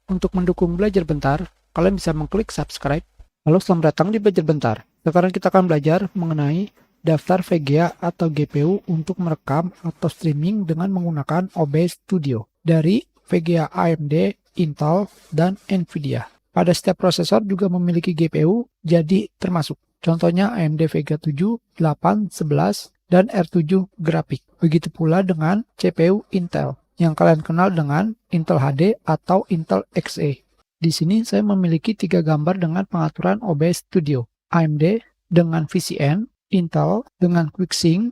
Untuk mendukung Belajar Bentar, kalian bisa mengklik subscribe. Halo, selamat datang di Belajar Bentar. Sekarang kita akan belajar mengenai daftar VGA atau GPU untuk merekam atau streaming dengan menggunakan OBS Studio dari VGA AMD, Intel, dan Nvidia. Pada setiap prosesor juga memiliki GPU, jadi termasuk. Contohnya AMD Vega 7, 8, 11, dan R7 grafik. Begitu pula dengan CPU Intel yang kalian kenal dengan Intel HD atau Intel Xe. Di sini saya memiliki 3 gambar dengan pengaturan OBS Studio. AMD dengan VCN, Intel dengan QuickSync,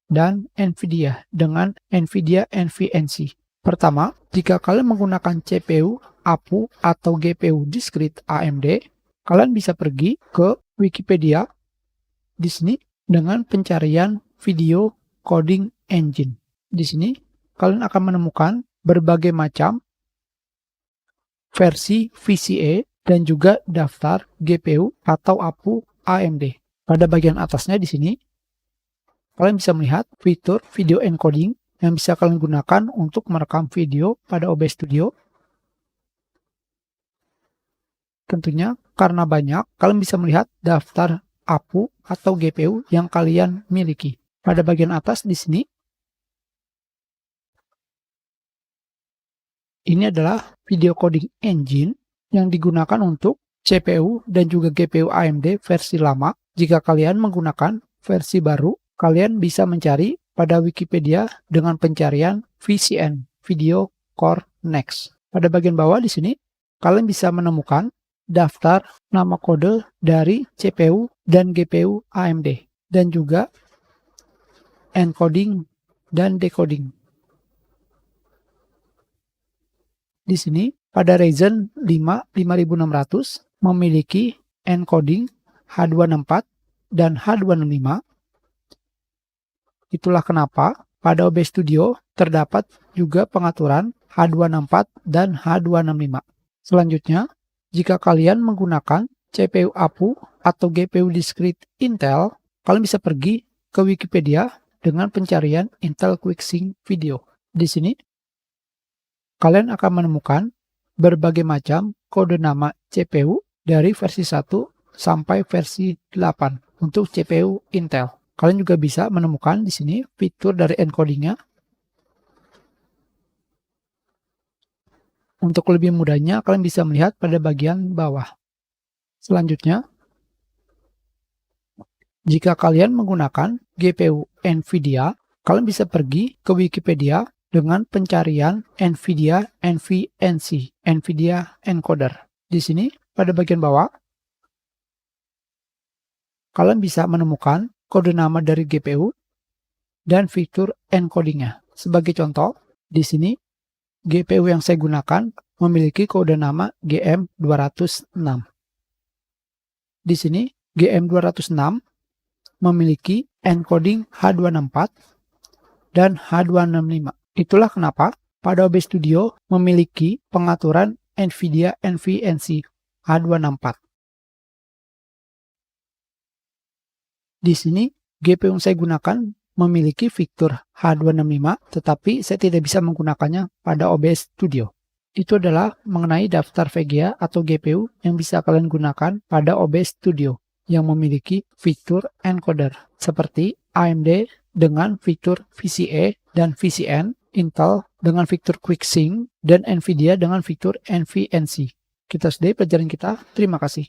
dan Nvidia dengan Nvidia NVNC. Pertama, jika kalian menggunakan CPU, APU, atau GPU discrete AMD, kalian bisa pergi ke Wikipedia di sini dengan pencarian video coding engine. Di sini kalian akan menemukan berbagai macam versi VCA dan juga daftar GPU atau APU AMD. Pada bagian atasnya di sini, kalian bisa melihat fitur video encoding yang bisa kalian gunakan untuk merekam video pada OBS Studio. Tentunya karena banyak, kalian bisa melihat daftar APU atau GPU yang kalian miliki. Pada bagian atas di sini, ini adalah video coding engine yang digunakan untuk CPU dan juga GPU AMD versi lama. Jika kalian menggunakan versi baru, kalian bisa mencari pada Wikipedia dengan pencarian VCN, Video Core Next. Pada bagian bawah di sini, kalian bisa menemukan daftar nama kode dari CPU dan GPU AMD dan juga encoding dan decoding. Di sini, pada Ryzen 5 5600 memiliki encoding H264 dan H265. Itulah kenapa pada OBS Studio terdapat juga pengaturan H264 dan H265. Selanjutnya, jika kalian menggunakan CPU APU atau GPU discrete Intel, kalian bisa pergi ke Wikipedia dengan pencarian Intel QuickSync Video. Di sini, kalian akan menemukan berbagai macam kode nama CPU dari versi 1 sampai versi 8 untuk CPU Intel. Kalian juga bisa menemukan di sini fitur dari encodingnya. Untuk lebih mudahnya, kalian bisa melihat pada bagian bawah. Selanjutnya, jika kalian menggunakan GPU Nvidia, kalian bisa pergi ke Wikipedia dengan pencarian Nvidia NVNC, Nvidia Encoder. Di sini, pada bagian bawah, kalian bisa menemukan kode nama dari GPU dan fitur encodingnya. Sebagai contoh, di sini, GPU yang saya gunakan memiliki kode nama GM206. Di sini, GM206 memiliki encoding H264 dan H265. Itulah kenapa pada OBS Studio memiliki pengaturan Nvidia NVNC H264. Di sini, GPU yang saya gunakan memiliki fitur H265, tetapi saya tidak bisa menggunakannya pada OBS Studio. Itu adalah mengenai daftar VGA atau GPU yang bisa kalian gunakan pada OBS Studio yang memiliki fitur encoder seperti AMD dengan fitur VCA dan VCN, Intel dengan fitur QuickSync, dan Nvidia dengan fitur NVNC. Kita sudahi pelajaran kita. Terima kasih.